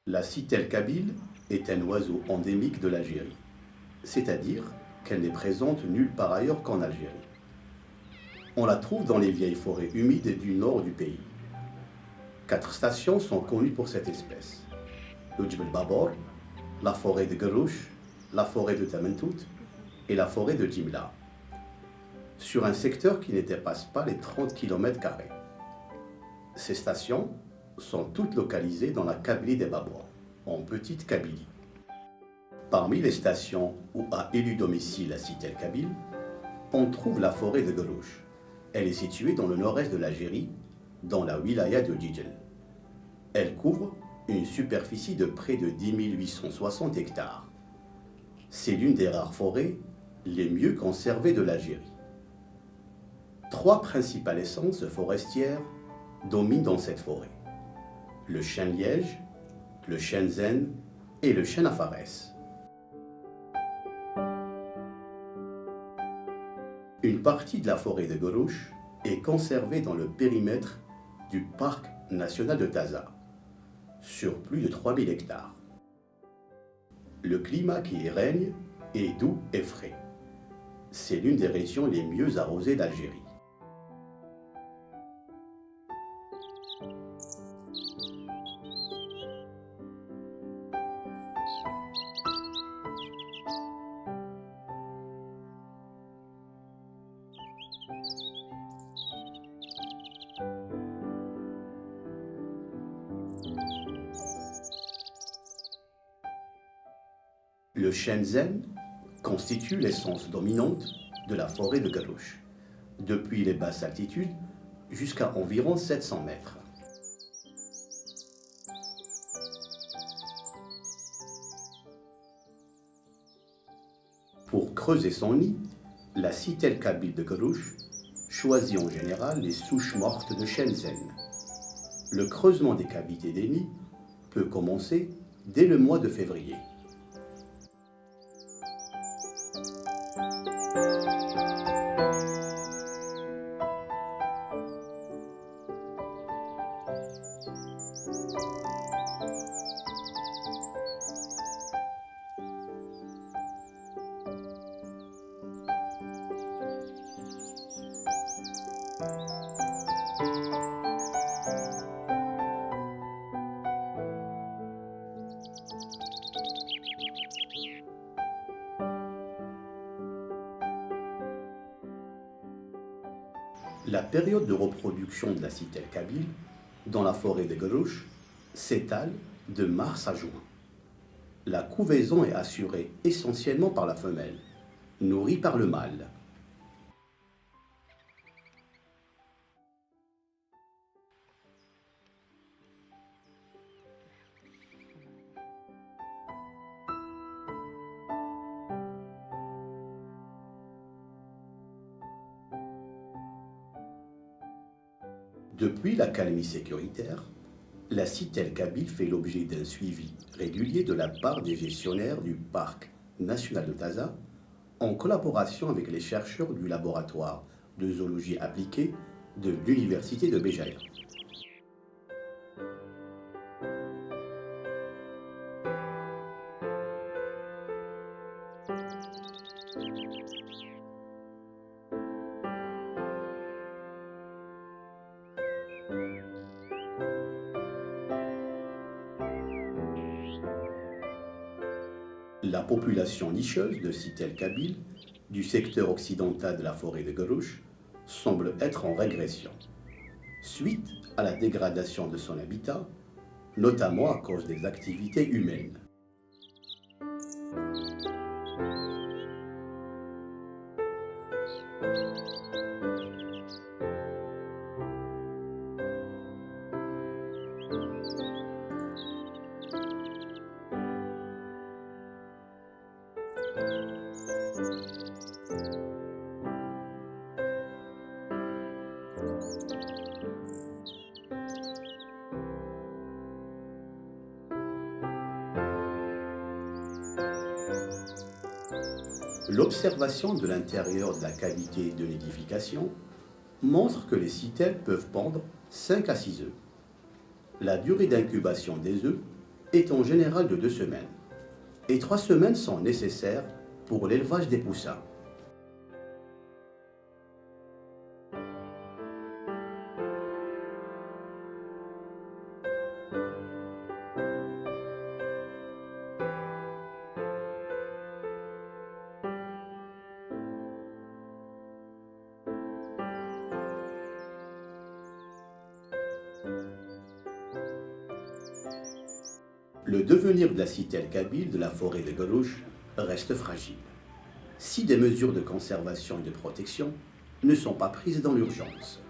La citelle kabyle est un oiseau endémique de l'Algérie, c'est-à-dire qu'elle n'est présente nulle part ailleurs qu'en Algérie. On la trouve dans les vieilles forêts humides du nord du pays. 4 stations sont connues pour cette espèce. Ujb el-Babor, la forêt de Gurouch, la forêt de Tamentout et la forêt de Djimla, sur un secteur qui ne dépasse pas les 30 km². Ces stations sont toutes localisées dans la Kabylie des Babors, en Petite Kabylie. Parmi les stations où a élu domicile la citelle kabyle, on trouve la forêt de Gurouch. Elle est située dans le nord-est de l'Algérie, dans la wilaya de Djidjel. Elle couvre une superficie de près de 10 860 hectares. C'est l'une des rares forêts les mieux conservées de l'Algérie. 3 principales essences forestières dominent dans cette forêt: le chêne-liège, le chêne-zen et le chêne afarès. Une partie de la forêt de Gurouch est conservée dans le périmètre du parc national de Taza, sur plus de 3000 hectares. Le climat qui y règne est doux et frais. C'est l'une des régions les mieux arrosées d'Algérie. Le chêne-zen constitue l'essence dominante de la forêt de Gurouch, depuis les basses altitudes jusqu'à environ 700 mètres. Pour creuser son nid, la citelle kabyle de Gurouch choisit en général les souches mortes de chêne-zen. Le creusement des cavités des nids peut commencer dès le mois de février. La période de reproduction de la citelle kabyle dans la forêt de Gurouch s'étale de mars à juin. La couvaison est assurée essentiellement par la femelle, nourrie par le mâle. Depuis l'accalmie sécuritaire, la citelle kabyle fait l'objet d'un suivi régulier de la part des gestionnaires du parc national de Taza, en collaboration avec les chercheurs du laboratoire de zoologie appliquée de l'université de Béjaïa. La population nicheuse de citelle kabyle du secteur occidental de la forêt de Gurouch semble être en régression, suite à la dégradation de son habitat, notamment à cause des activités humaines. L'observation de l'intérieur de la cavité de nidification montre que les citelles peuvent pondre 5 à 6 œufs. La durée d'incubation des œufs est en général de 2 semaines, et 3 semaines sont nécessaires pour l'élevage des poussins. Le devenir de la cité El-Kabyle de la forêt de Golouch reste fragile, si des mesures de conservation et de protection ne sont pas prises dans l'urgence.